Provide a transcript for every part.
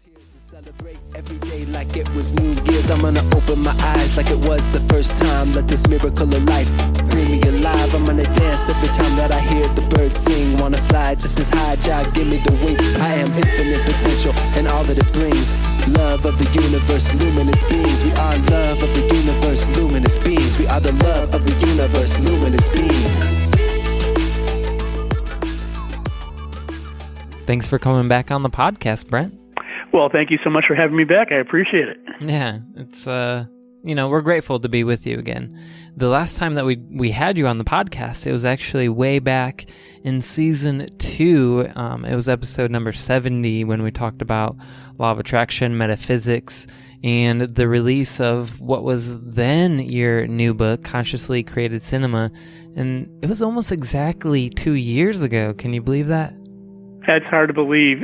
Celebrate every day like it was New Year's. I'm gonna open my eyes like it was the first time. Let this miracle of life bring me alive. I'm gonna dance every time that I hear the birds sing. Wanna fly just as high, Jah, give me the wings. I am infinite potential and all that it brings. Love of the universe, luminous beings. We are love of the universe, luminous beings. We are the love of the universe, luminous beings. Thanks for coming back on the podcast, Brent. Well, thank you so much for having me back. I appreciate it. Yeah, it's, we're grateful to be with you again. The last time that we had you on the podcast, it was actually way back in season 2. It was episode number 70 when we talked about law of attraction, metaphysics, and the release of what was then your new book, Consciously Created Cinema. And it was almost exactly 2 years ago. Can you believe that? That's hard to believe.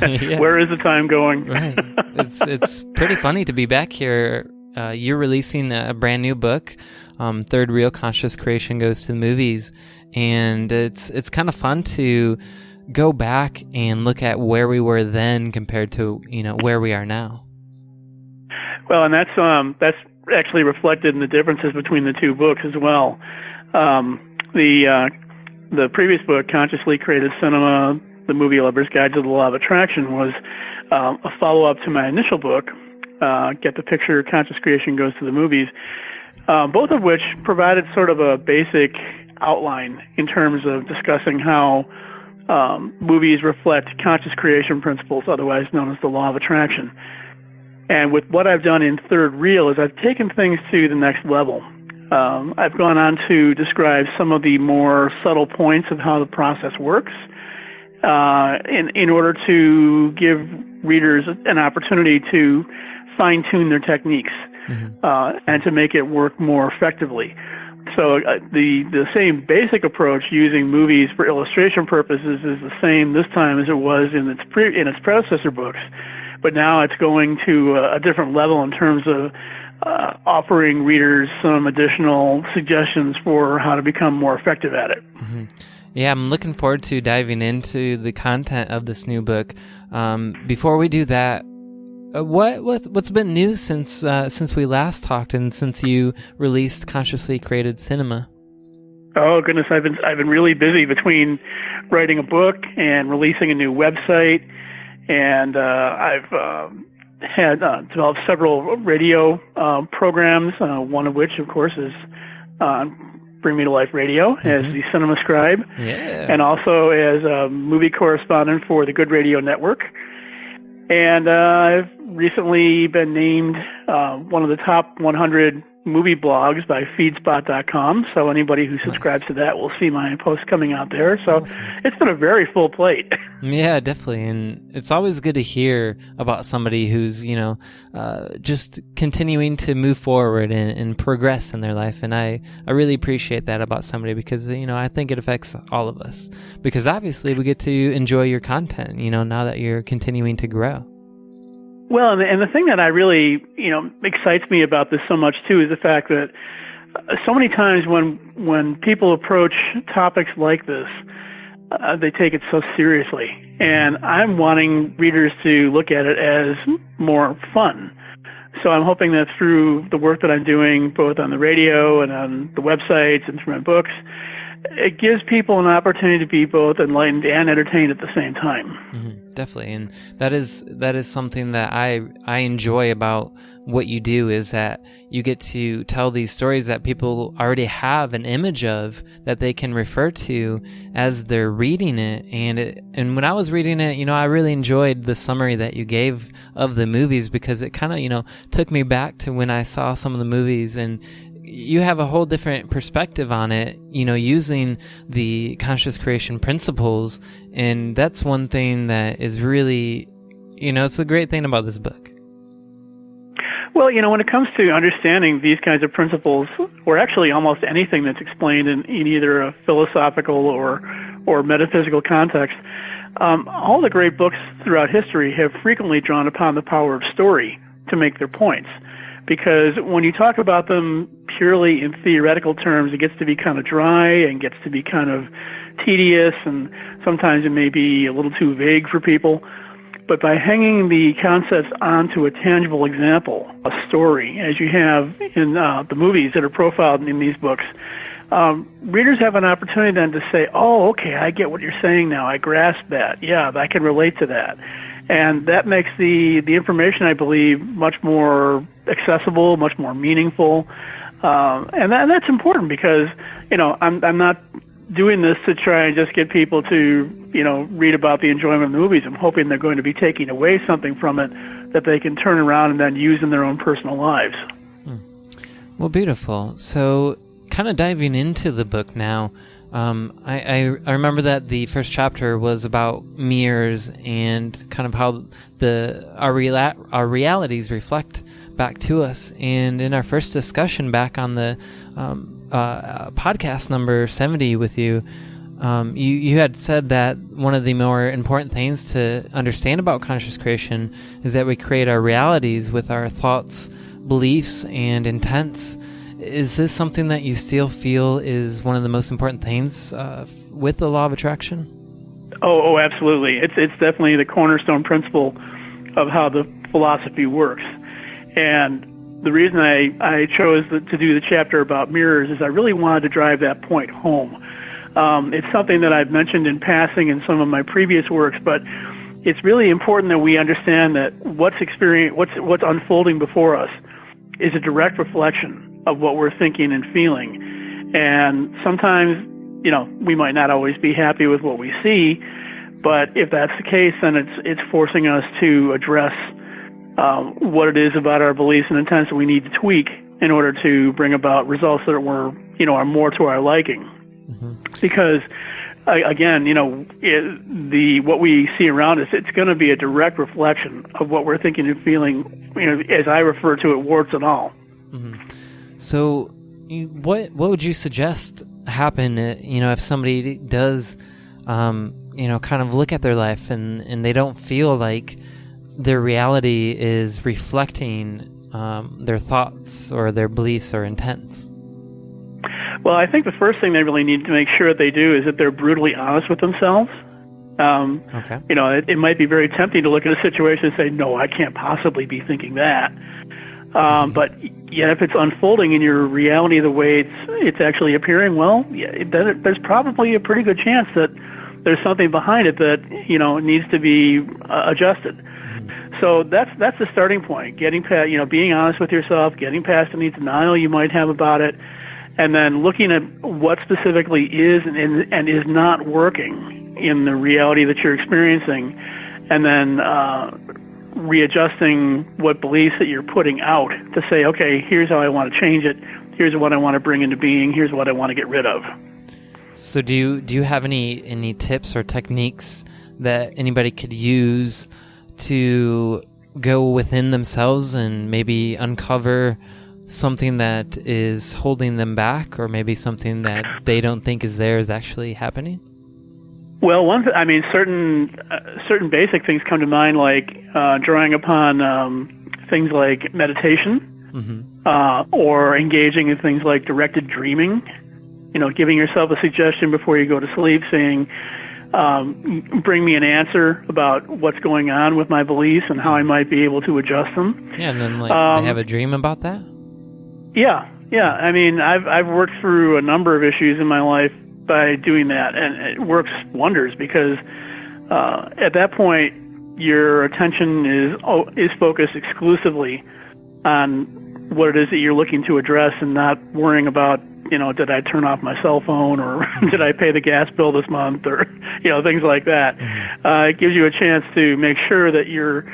Yeah. Where is the time going? Right. It's pretty funny to be back here. You're releasing a brand new book, Third Real Conscious Creation Goes to the Movies, and it's kind of fun to go back and look at where we were then compared to where we are now. Well, and that's actually reflected in the differences between the two books as well. The previous book, Consciously Created Cinema, The Movie Lover's Guide to the Law of Attraction, was a follow-up to my initial book, Get the Picture, Conscious Creation Goes to the Movies, both of which provided sort of a basic outline in terms of discussing how movies reflect conscious creation principles, otherwise known as the Law of Attraction. And with what I've done in Third Reel is I've taken things to the next level. I've gone on to describe some of the more subtle points of how the process works, in order to give readers an opportunity to fine-tune their techniques, and to make it work more effectively. So the same basic approach, using movies for illustration purposes, is the same this time as it was in its predecessor books, but now it's going to a different level in terms of offering readers some additional suggestions for how to become more effective at it. Mm-hmm. Yeah, I'm looking forward to diving into the content of this new book. Before we do that, what's been new since we last talked and since you released Consciously Created Cinema? Oh goodness, I've been really busy between writing a book and releasing a new website, and I've had developed several radio programs. One of which, of course, is Bring Me to Life Radio as the Cinema Scribe, and also as a movie correspondent for the Good Radio Network. And I've recently been named one of the top 100 movie blogs by feedspot.com, so anybody who subscribes to that will see my posts coming out there. So it's been a very full plate. Yeah, definitely. And it's always good to hear about somebody who's, just continuing to move forward and progress in their life. And I really appreciate that about somebody because, I think it affects all of us. Because obviously we get to enjoy your content, now that you're continuing to grow. Well, and the thing that I really, excites me about this so much too is the fact that so many times when people approach topics like this, they take it so seriously. And I'm wanting readers to look at it as more fun. So I'm hoping that through the work that I'm doing, both on the radio and on the websites and through my books, it gives people an opportunity to be both enlightened and entertained at the same time. Mm-hmm, definitely, and that is something that I enjoy about what you do, is that you get to tell these stories that people already have an image of that they can refer to as they're reading it. And when I was reading it, I really enjoyed the summary that you gave of the movies because it kind of took me back to when I saw some of the movies, and you have a whole different perspective on it, using the conscious creation principles. And that's one thing that is really, it's a great thing about this book. Well, when it comes to understanding these kinds of principles, or actually almost anything that's explained in either a philosophical or metaphysical context, all the great books throughout history have frequently drawn upon the power of story to make their points. Because when you talk about them purely in theoretical terms, it gets to be kind of dry and gets to be kind of tedious, and sometimes it may be a little too vague for people. But by hanging the concepts onto a tangible example, a story, as you have in the movies that are profiled in these books, readers have an opportunity then to say, oh, okay, I get what you're saying now. I grasp that. Yeah, I can relate to that. And that makes the information, I believe, much more accessible, much more meaningful. And that's important because, I'm not doing this to try and just get people to, read about the enjoyment of the movies. I'm hoping they're going to be taking away something from it that they can turn around and then use in their own personal lives. Well, beautiful. So kind of diving into the book now, I remember that the first chapter was about mirrors and kind of how our realities reflect back to us. And in our first discussion back on the podcast number 70 with you, you had said that one of the more important things to understand about conscious creation is that we create our realities with our thoughts, beliefs, and intents. Is this something that you still feel is one of the most important things with the law of attraction? Oh, absolutely. It's definitely the cornerstone principle of how the philosophy works. And the reason I chose to do the chapter about mirrors is I really wanted to drive that point home. It's something that I've mentioned in passing in some of my previous works, but it's really important that we understand that what's unfolding before us is a direct reflection of what we're thinking and feeling. And sometimes, we might not always be happy with what we see, but if that's the case, then it's forcing us to address what it is about our beliefs and intents that we need to tweak in order to bring about results that are more to our liking. Mm-hmm. Because again, what we see around us, it's going to be a direct reflection of what we're thinking and feeling, as I refer to it, warts and all. Mm-hmm. So what would you suggest happen, if somebody does, kind of look at their life and they don't feel like their reality is reflecting their thoughts or their beliefs or intents? Well, I think the first thing they really need to make sure that they do is that they're brutally honest with themselves. Okay. It might be very tempting to look at a situation and say, no, I can't possibly be thinking that. But yet if it's unfolding in your reality the way it's actually appearing, well, there's probably a pretty good chance that there's something behind it that, needs to be adjusted. So that's the starting point, getting past, being honest with yourself, getting past any denial you might have about it, and then looking at what specifically is and is not working in the reality that you're experiencing, and then readjusting what beliefs that you're putting out to say, okay, here's how I want to change it, here's what I want to bring into being, here's what I want to get rid of. So do you have any tips or techniques that anybody could use to go within themselves and maybe uncover something that is holding them back, or maybe something that they don't think is there is actually happening? Well, certain basic things come to mind, like drawing upon things like meditation, mm-hmm. Or engaging in things like directed dreaming. Giving yourself a suggestion before you go to sleep, saying, bring me an answer about what's going on with my beliefs and how I might be able to adjust them. Yeah, and then they have a dream about that? Yeah. I mean, I've worked through a number of issues in my life by doing that, and it works wonders because at that point your attention is focused exclusively on what it is that you're looking to address, and not worrying about, did I turn off my cell phone, or did I pay the gas bill this month, or things like that. Mm-hmm. It gives you a chance to make sure that you're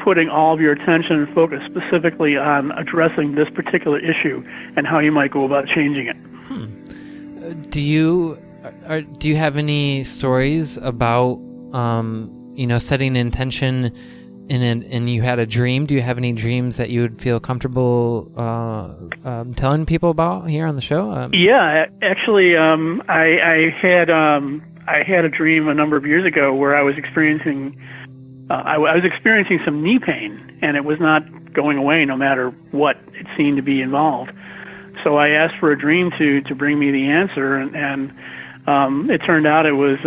putting all of your attention and focus specifically on addressing this particular issue and how you might go about changing it. Do you have any stories about setting intention and you had a dream? Do you have any dreams that you would feel comfortable telling people about here on the show? Yeah, actually, I had a dream a number of years ago where I was experiencing some knee pain, and it was not going away no matter what it seemed to be involved. So I asked for a dream to bring me the answer, and it turned out it was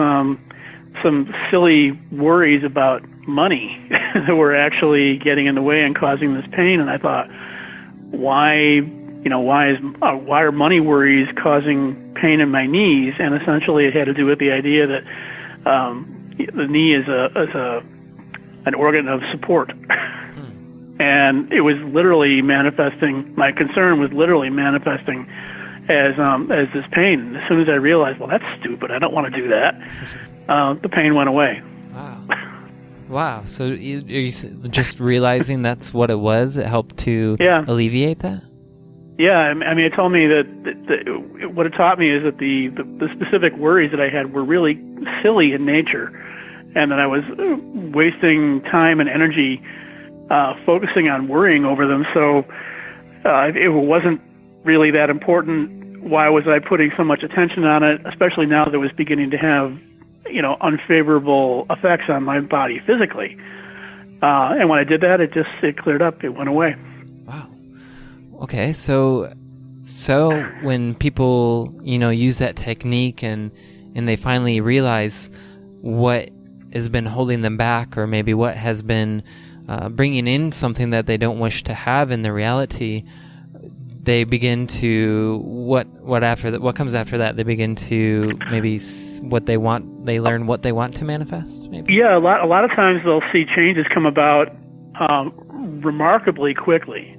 some silly worries about money that were actually getting in the way and causing this pain. And I thought, why are money worries causing pain in my knees? And essentially, it had to do with the idea that the knee is an organ of support. And it was literally manifesting. My concern was literally manifesting as this pain. As soon as I realized, well, that's stupid, I don't want to do that, the pain went away. Wow. So you just realizing that's what it was, it helped to alleviate that? Yeah, I mean, it told me that what it taught me is that the specific worries that I had were really silly in nature, and that I was wasting time and energy focusing on worrying over them. So it wasn't really that important. Why was I putting so much attention on it, especially now that it was beginning to have, unfavorable effects on my body physically? And when I did that, it cleared up. It went away. Wow. Okay, so when people, use that technique and they finally realize what has been holding them back, or maybe what has been bringing in something that they don't wish to have in the reality, they begin to what comes after that? They begin to maybe what they want. They learn what they want to manifest. Maybe. Yeah, a lot of times they'll see changes come about remarkably quickly.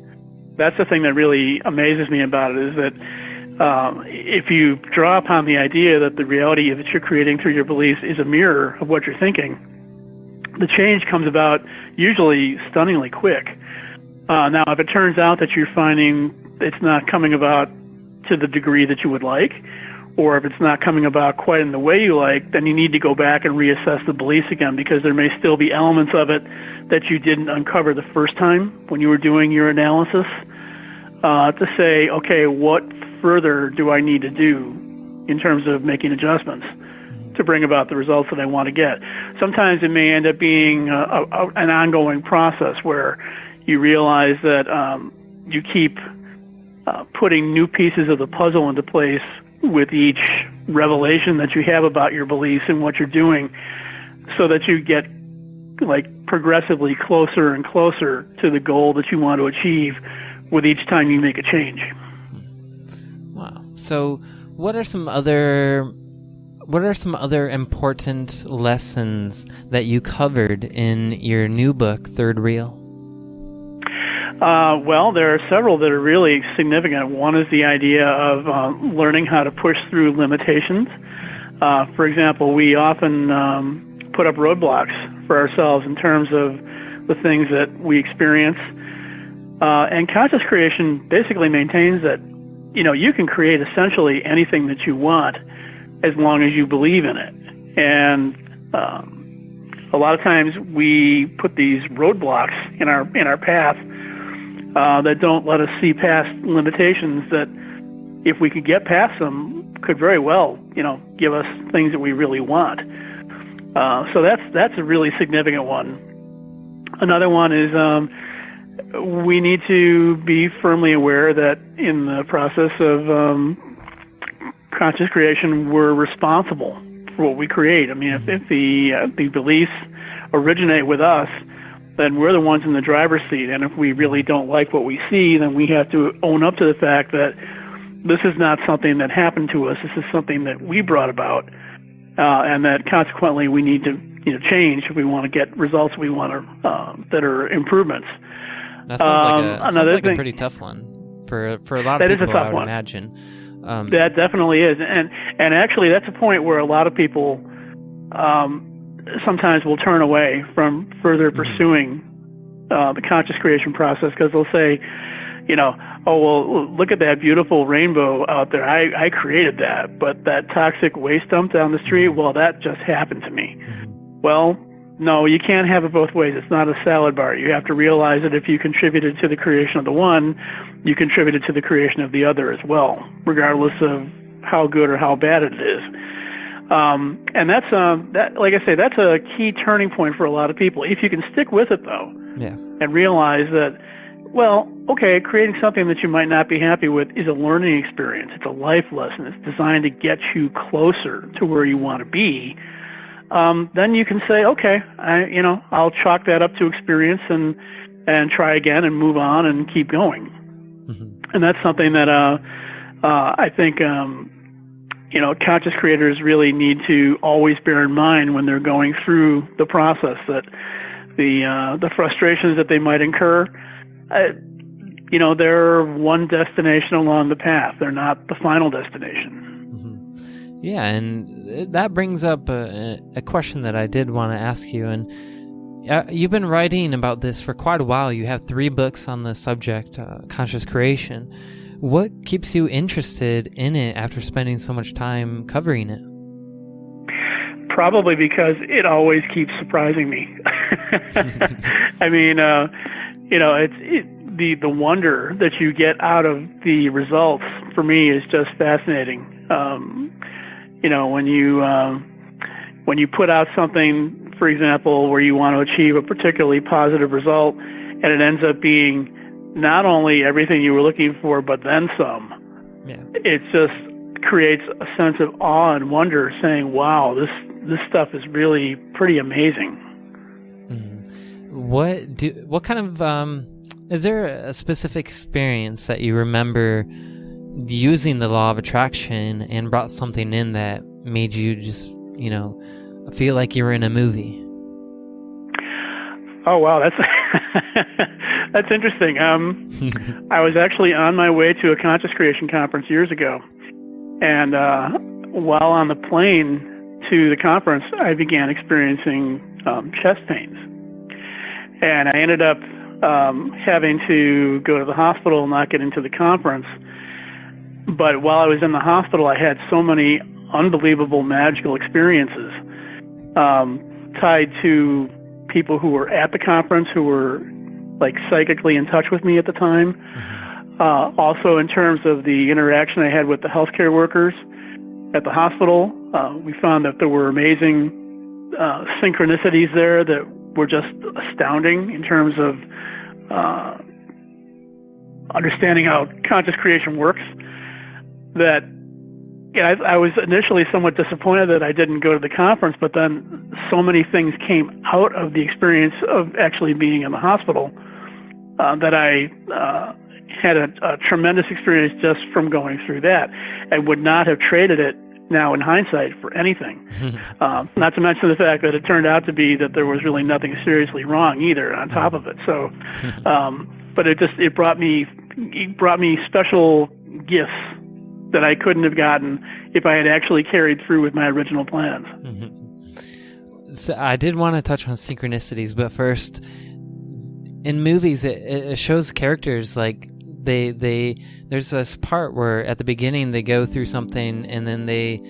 That's the thing that really amazes me about it, is that if you draw upon the idea that the reality that you're creating through your beliefs is a mirror of what you're thinking, the change comes about usually stunningly quick. Now, if it turns out that you're finding it's not coming about to the degree that you would like, or if it's not coming about quite in the way you like, then you need to go back and reassess the beliefs again, because there may still be elements of it that you didn't uncover the first time when you were doing your analysis, to say, okay, what further do I need to do in terms of making adjustments to bring about the results that I want to get? Sometimes it may end up being an ongoing process where you realize that you keep putting new pieces of the puzzle into place with each revelation that you have about your beliefs and what you're doing, so that you get progressively closer and closer to the goal that you want to achieve with each time you make a change. Wow. So what are some other important lessons that you covered in your new book, Third Reel? Well, there are several that are really significant. One is the idea of learning how to push through limitations. For example, we often put up roadblocks for ourselves in terms of the things that we experience. And conscious creation basically maintains that, you can create essentially anything that you want as long as you believe in it. And a lot of times we put these roadblocks in our path that don't let us see past limitations that, if we could get past them, could very well, give us things that we really want. So that's a really significant one. Another one is we need to be firmly aware that in the process of conscious creation, we're responsible for what we create. I mean, if the beliefs originate with us, then we're the ones in the driver's seat. And if we really don't like what we see, then we have to own up to the fact that this is not something that happened to us. This is something that we brought about, and that consequently we need to change if we want to get results we want to, that are improvents. That sounds like a pretty tough one for a lot of people, I would imagine. That definitely is. And actually, that's a point where a lot of people sometimes will turn away from further pursuing the conscious creation process, because they'll say, oh, well, look at that beautiful rainbow out there. I created that, but that toxic waste dump down the street, well, that just happened to me. Well, no, you can't have it both ways. It's not a salad bar. You have to realize that if you contributed to the creation of the one, you contributed to the creation of the other as well, regardless of how good or how bad it is. And that's like I say, that's a key turning point for a lot of people. If you can stick with it, though, and realize that, well, okay, creating something that you might not be happy with is a learning experience. It's a life lesson. It's designed to get you closer to where you want to be. then you can say, okay, I'll chalk that up to experience and try again and move on and keep going. Mm-hmm. And that's something that I think conscious creators really need to always bear in mind when they're going through the process, that the frustrations that they might incur, they're one destination along the path. They're not the final destination. Mm-hmm. Yeah, and that brings up a question that I did want to ask you. And you've been writing about this for quite a while. You have 3 books on the subject, conscious creation. What keeps you interested in it after spending so much time covering it? Probably because it always keeps surprising me. I mean, it's the wonder that you get out of the results for me is just fascinating. When you put out something, for example, where you want to achieve a particularly positive result, and it ends up being not only everything you were looking for, but then some. Yeah. It just creates a sense of awe and wonder, saying, wow, this stuff is really pretty amazing. Mm-hmm. What kind of, is there a specific experience that you remember using the law of attraction and brought something in that made you just, feel like you were in a movie? Oh, wow, that's that's interesting. I was actually on my way to a conscious creation conference years ago, and while on the plane to the conference, I began experiencing chest pains, and I ended up having to go to the hospital and not get into the conference. But while I was in the hospital, I had so many unbelievable magical experiences tied to people who were at the conference, who were like psychically in touch with me at the time. Mm-hmm. Also in terms of the interaction I had with the healthcare workers at the hospital, we found that there were amazing synchronicities there that were just astounding in terms of understanding how conscious creation works. That I was initially somewhat disappointed that I didn't go to the conference, but then so many things came out of the experience of actually being in the hospital that I had a tremendous experience just from going through that. I would not have traded it now in hindsight for anything. Not to mention the fact that it turned out to be that there was really nothing seriously wrong either on top of it. So, but it brought me special gifts that I couldn't have gotten if I had actually carried through with my original plans. Mm-hmm. So I did want to touch on synchronicities, but first, in movies, it shows characters like there's this part where at the beginning they go through something and then they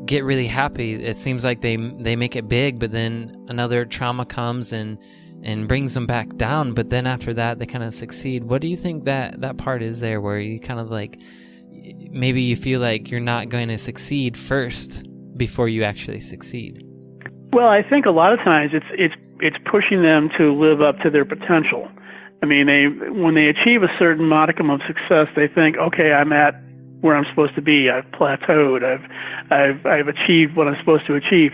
get really happy. It seems like they make it big, but then another trauma comes and brings them back down. But then after that, they kind of succeed. What do you think that part is there, where you kind of like, maybe you feel like you're not going to succeed first before you actually succeed? Well, I think a lot of times it's pushing them to live up to their potential. I mean, when they achieve a certain modicum of success, they think, okay, I'm at where I'm supposed to be. I've plateaued. I've achieved what I'm supposed to achieve,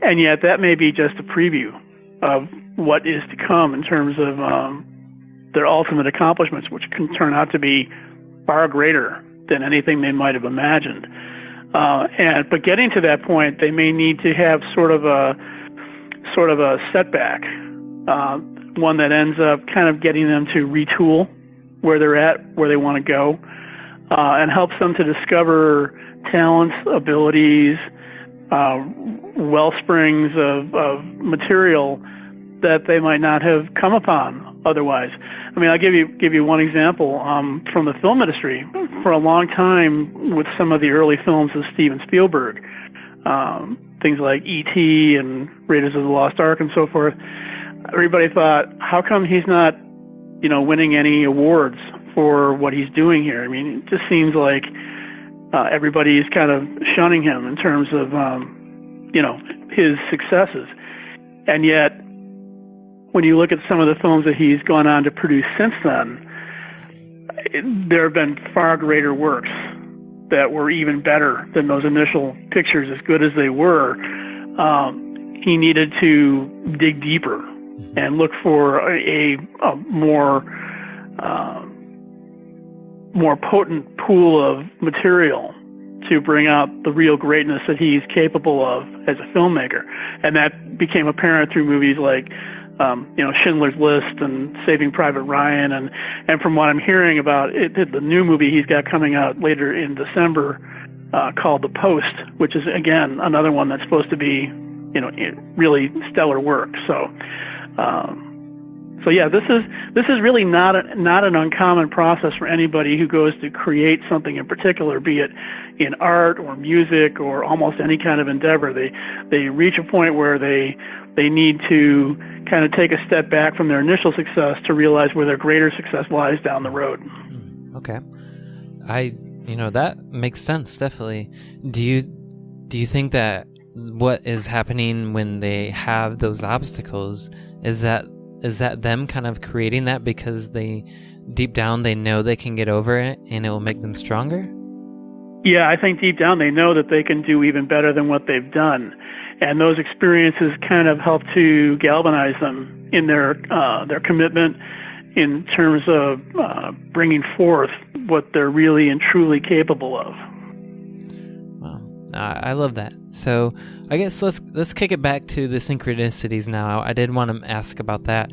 and yet that may be just a preview of what is to come in terms of their ultimate accomplishments, which can turn out to be far greater than anything they might have imagined. But getting to that point, they may need to have sort of a setback, one that ends up kind of getting them to retool where they're at, where they want to go, and helps them to discover talents, abilities, well springs of material that they might not have come upon otherwise. I mean, I'll give you one example from the film industry. For a long time, with some of the early films of Steven Spielberg, things like E.T. and Raiders of the Lost Ark and so forth, everybody thought, how come he's not, winning any awards for what he's doing here? I mean, it just seems like everybody's kind of shunning him in terms of, his successes. And yet, when you look at some of the films that he's gone on to produce since then, there have been far greater works that were even better than those initial pictures, as good as they were. he needed to dig deeper and look for a more potent pool of material to bring out the real greatness that he's capable of as a filmmaker. And that became apparent through movies like Schindler's List and Saving Private Ryan, and from what I'm hearing about the new movie he's got coming out later in December called The Post, which is again another one that's supposed to be really stellar work. So yeah, this is really not an uncommon process for anybody who goes to create something in particular, be it in art or music or almost any kind of endeavor. They reach a point where they need to kind of take a step back from their initial success to realize where their greater success lies down the road. Okay. That makes sense, definitely. Do you think that what is happening when they have those obstacles is that them kind of creating that because deep down they know they can get over it and it will make them stronger? Yeah, I think deep down they know that they can do even better than what they've done. And those experiences kind of help to galvanize them in their commitment in terms of bringing forth what they're really and truly capable of. Wow, I love that. So I guess let's kick it back to the synchronicities now. I did want to ask about that.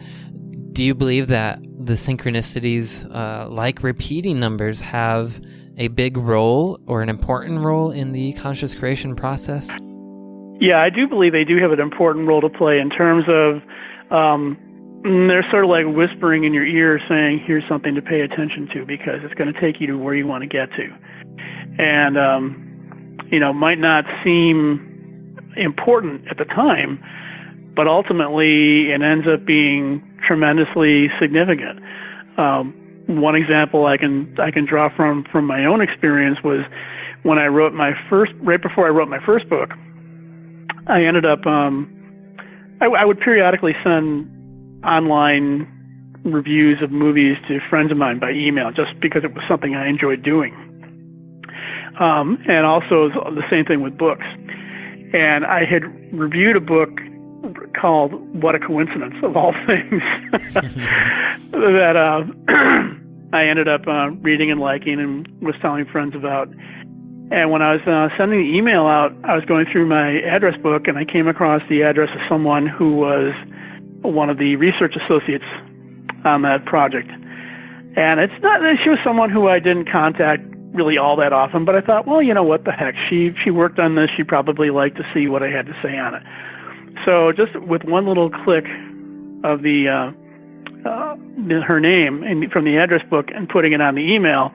Do you believe that the synchronicities, like repeating numbers, have a big role or an important role in the conscious creation process? Yeah, I do believe they do have an important role to play in terms of they're sort of like whispering in your ear saying, here's something to pay attention to because it's going to take you to where you want to get to. And, might not seem important at the time, but ultimately it ends up being tremendously significant. One example I can draw from my own experience was when right before I wrote my first book, I ended up, I would periodically send online reviews of movies to friends of mine by email just because it was something I enjoyed doing. And also the same thing with books. And I had reviewed a book called What a Coincidence, of all things, that I ended up reading and liking and was telling friends about. And when I was sending the email out, I was going through my address book, and I came across the address of someone who was one of the research associates on that project. And it's not that she was someone who I didn't contact really all that often, but I thought, well, what the heck? She worked on this. She probably liked to see what I had to say on it. So just with one little click of her name from the address book and putting it on the email,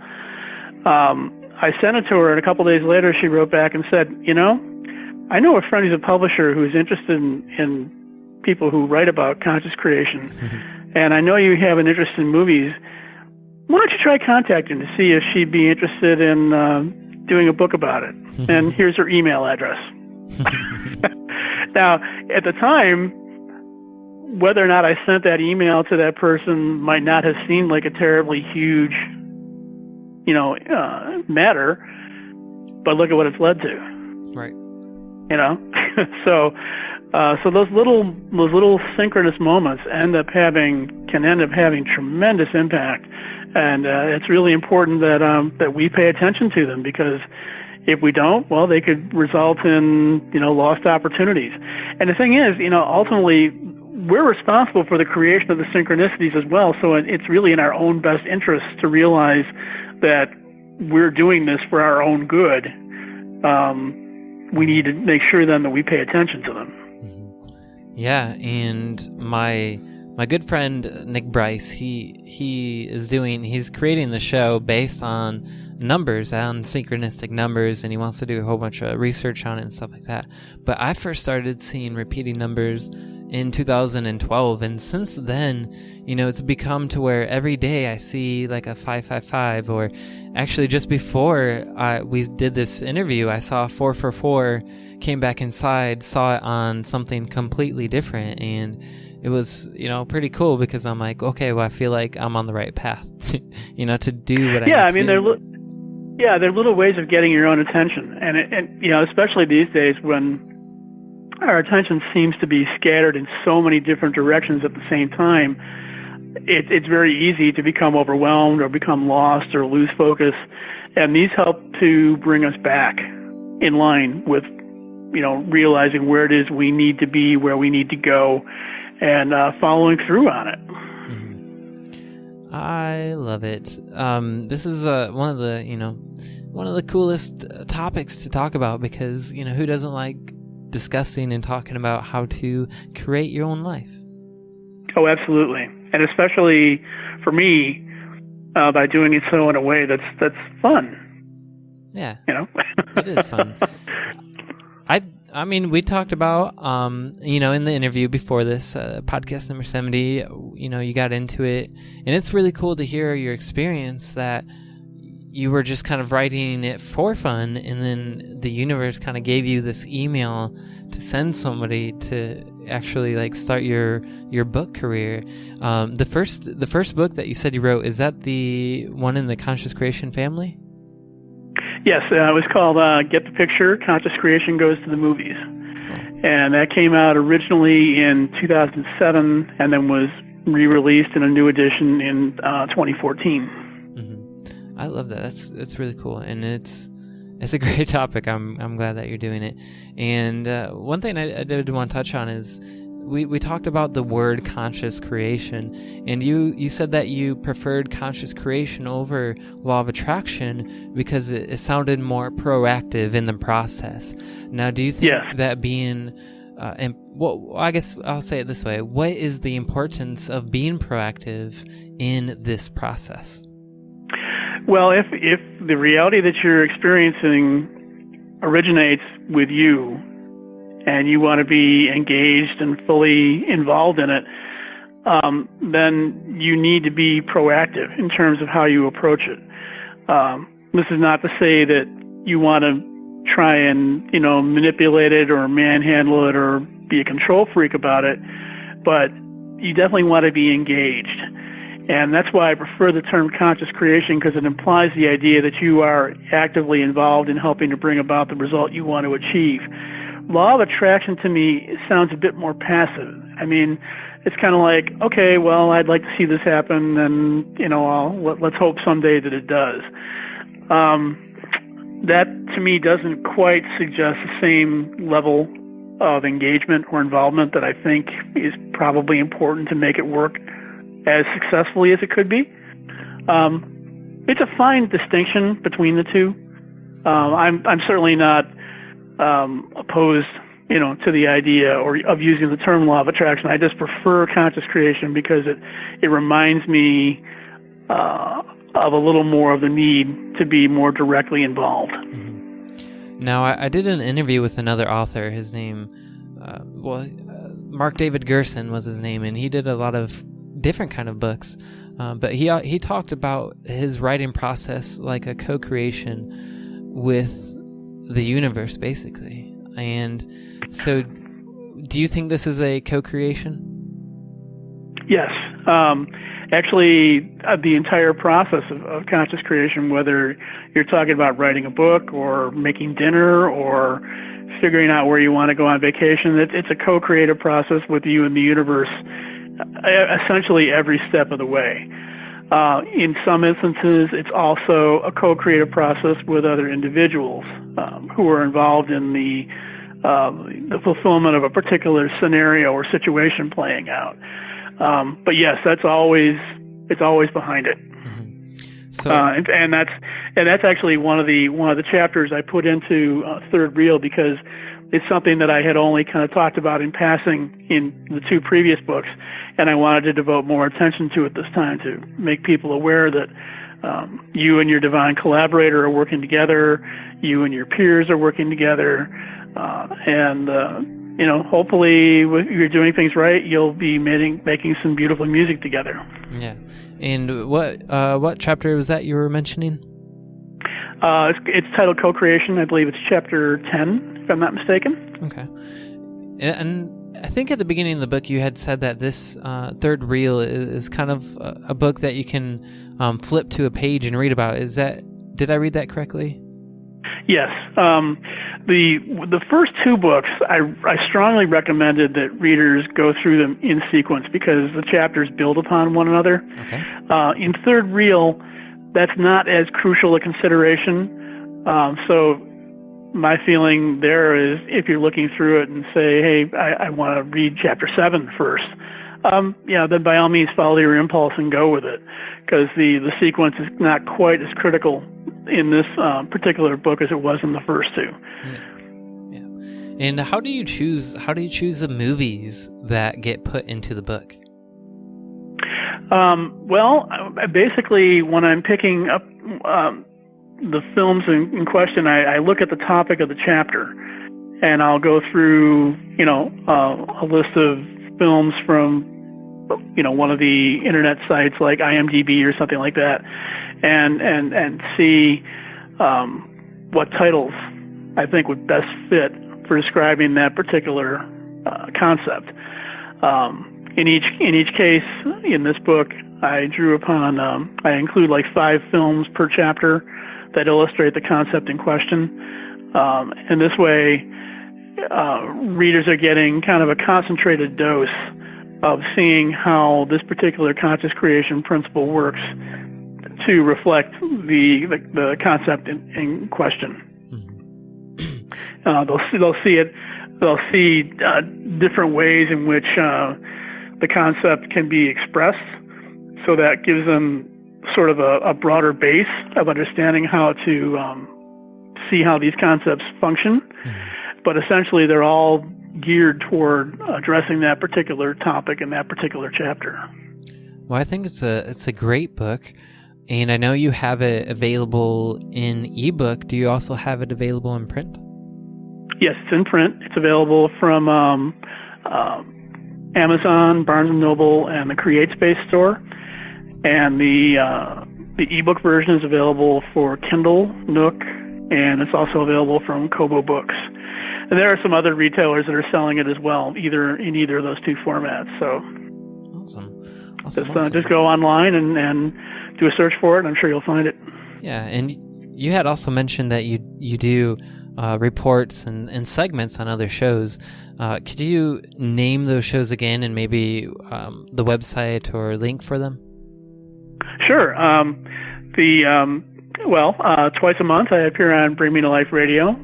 I sent it to her, and a couple of days later she wrote back and said, I know a friend who's a publisher who's interested in people who write about conscious creation, and I know you have an interest in movies. Why don't you try contacting to see if she'd be interested in doing a book about it? And here's her email address. Now, at the time, whether or not I sent that email to that person might not have seemed like a terribly huge, matter, but look at what it's led to. Right. So those little synchronous moments can end up having tremendous impact, and it's really important that we pay attention to them, because if we don't, well, they could result in lost opportunities. And the thing is, ultimately, we're responsible for the creation of the synchronicities as well. So it's really in our own best interest to realize that we're doing this for our own good. We need to make sure then that we pay attention to them. Yeah, and my good friend Nick Bryce, he's creating the show based on numbers, on synchronistic numbers, and he wants to do a whole bunch of research on it and stuff like that. But I first started seeing repeating numbers in 2012, and since then, it's become to where every day I see like a 555, or actually just before we did this interview, I saw 444, came back inside, saw it on something completely different, and it was, pretty cool, because I'm like, okay, well, I feel like I'm on the right path to, to do what I need to do. They're little ways of getting your own attention, and especially these days when our attention seems to be scattered in so many different directions at the same time, it's very easy to become overwhelmed or become lost or lose focus. And these help to bring us back in line with, realizing where it is we need to be, where we need to go, and following through on it. I love it. This is one of the coolest topics to talk about, because who doesn't like discussing and talking about how to create your own life? Oh, absolutely, and especially for me, by doing it so in a way that's fun. Yeah, it is fun. I mean, we talked about, in the interview before this, podcast number 70, you got into it, and it's really cool to hear your experience, that you were just kind of writing it for fun, and then the universe kind of gave you this email to send somebody to actually start your book career. The first book that you said you wrote, is that the one in the Conscious Creation family? Yes, it was called Get the Picture, Conscious Creation Goes to the Movies. And that came out originally in 2007 and then was re-released in a new edition in 2014. I love that. That's really cool, and it's a great topic. I'm glad that you're doing it. And one thing I did want to touch on is we talked about the word conscious creation, and you said that you preferred conscious creation over law of attraction because it sounded more proactive in the process. Now, do you think that being I guess I'll say it this way: what is the importance of being proactive in this process? Well, if the reality that you're experiencing originates with you, and you want to be engaged and fully involved in it, then you need to be proactive in terms of how you approach it. This is not to say that you want to try and, manipulate it or manhandle it or be a control freak about it, but you definitely want to be engaged. And that's why I prefer the term conscious creation, because it implies the idea that you are actively involved in helping to bring about the result you want to achieve. Law of attraction to me sounds a bit more passive. I mean, it's kind of like, okay, well, I'd like to see this happen, and let's hope someday that it does. That to me doesn't quite suggest the same level of engagement or involvement that I think is probably important to make it work as successfully as it could be. It's a fine distinction between the two. I'm certainly not opposed, to the idea of using the term law of attraction. I just prefer conscious creation because it reminds me of a little more of the need to be more directly involved. Mm-hmm. Now, I did an interview with another author. His name, Mark David Gerson was his name, and he did a lot of different kind of books, but he talked about his writing process like a co-creation with the universe, basically. And so, do you think this is a co-creation? Yes. Actually, the entire process of conscious creation, whether you're talking about writing a book or making dinner or figuring out where you want to go on vacation, it's a co-creative process with you and the universe, essentially every step of the way. In some instances, it's also a co-creative process with other individuals who are involved in the fulfillment of a particular scenario or situation playing out. But yes, it's always behind it. Mm-hmm. So, and that's actually one of the chapters I put into Third Reel, because it's something that I had only kind of talked about in passing in the two previous books, and I wanted to devote more attention to it this time to make people aware that you and your divine collaborator are working together, you and your peers are working together, and hopefully if you're doing things right, you'll be making some beautiful music together. Yeah. And what chapter was that you were mentioning? It's titled Co-Creation. I believe it's chapter 10, if I'm not mistaken. Okay. And I think at the beginning of the book you had said that this Third Reel is kind of a book that you can flip to a page and read about. Did I read that correctly? Yes. The first two books, I strongly recommended that readers go through them in sequence because the chapters build upon one another. Okay. In third reel, that's not as crucial a consideration. So my feeling there is if you're looking through it and say, hey, I want to read chapter 7 first, then by all means follow your impulse and go with it, because the sequence is not quite as critical in this particular book as it was in the first two. Yeah. And how do you choose the movies that get put into the book? Basically, when I'm picking up the films in question, I look at the topic of the chapter, and I'll go through, a list of films from, one of the internet sites like IMDb or something like that, and see what titles I think would best fit for describing that particular concept. In each case, in this book, I drew upon, I include like 5 films per chapter that illustrate the concept in question. And this way, readers are getting kind of a concentrated dose of seeing how this particular conscious creation principle works to reflect the concept in question. They'll see different ways in which the concept can be expressed, so that gives them sort of a broader base of understanding how to see how these concepts function. But essentially, they're all geared toward addressing that particular topic in that particular chapter. Well, I think it's a great book, and I know you have it available in ebook. Do you also have it available in print? Yes, it's in print. It's available from Amazon, Barnes & Noble, and the CreateSpace store. And the ebook version is available for Kindle, Nook, and it's also available from Kobo Books. And there are some other retailers that are selling it as well, either of those two formats. So awesome. Just go online and do a search for it, and I'm sure you'll find it. Yeah, and you had also mentioned that you do reports and segments on other shows. Could you name those shows again and maybe the website or link for them? Sure. Twice a month I appear on Bring Me to Life Radio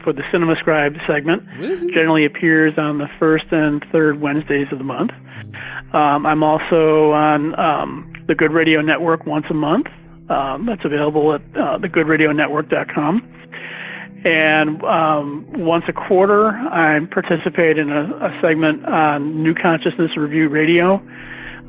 for the Cinema Scribe segment. Woo-hoo. Generally appears on the first and third Wednesdays of the month. I'm also on the Good Radio Network once a month. That's available at thegoodradionetwork.com. And once a quarter, I participate in a segment on New Consciousness Review Radio,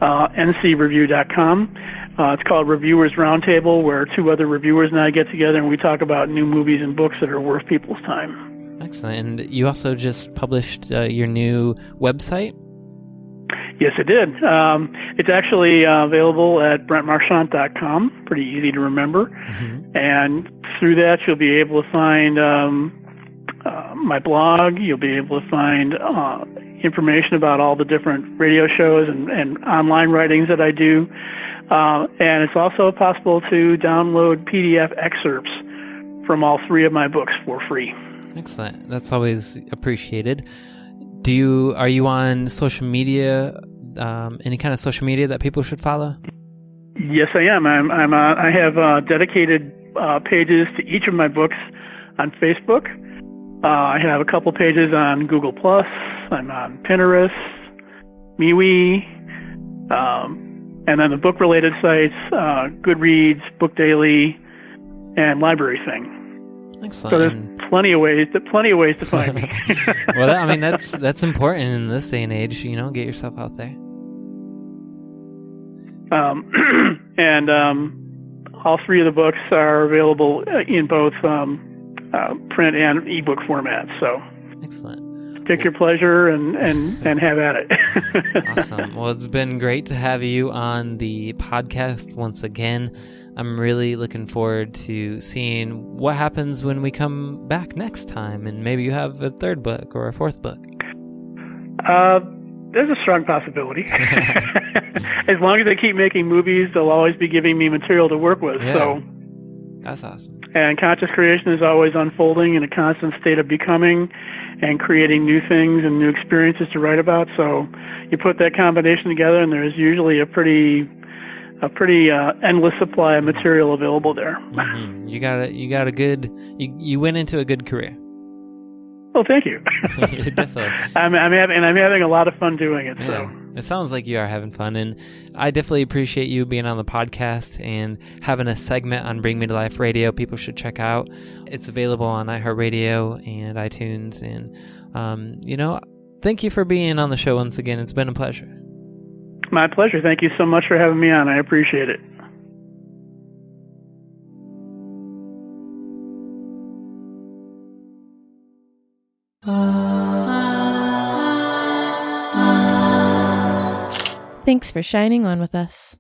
ncreview.com. It's called Reviewers Roundtable, where 2 other reviewers and I get together and we talk about new movies and books that are worth people's time. Excellent. And you also just published your new website? Yes, I did. It's actually available at brentmarchant.com. Pretty easy to remember. Mm-hmm. And through that, you'll be able to find my blog. You'll be able to find information about all the different radio shows and online writings that I do. And it's also possible to download PDF excerpts from all 3 of my books for free. Excellent. That's always appreciated. Are you on social media? Any kind of social media that people should follow? Yes, I am. I have dedicated pages to each of my books on Facebook. I have a couple pages on Google+. I'm on Pinterest, MeWe, and then the book-related sites, Goodreads, Book Daily, and Library Thing. Excellent. So there's plenty of ways to find me. Well, that's important in this day and age. Get yourself out there. And all 3 of the books are available in both print and ebook formats. So excellent. Pick your pleasure and have at it. Awesome. Well, it's been great to have you on the podcast once again. I'm really looking forward to seeing what happens when we come back next time, and maybe you have a 3rd book or a 4th book. There's a strong possibility. As long as they keep making movies, they'll always be giving me material to work with. Yeah. So that's awesome. And conscious creation is always unfolding in a constant state of becoming and creating new things and new experiences to write about. So you put that combination together, and there's usually a pretty endless supply of material available there. Mm-hmm. You went into a good career. Well, thank you. Definitely. I'm having a lot of fun doing it. Yeah. So It sounds like you are having fun, and I definitely appreciate you being on the podcast and having a segment on Bring Me to Life Radio. People should check out. It's available on iHeartRadio and iTunes, and thank you for being on the show once again. It's been a pleasure. My pleasure. Thank you so much for having me on. I appreciate it. Thanks for shining on with us.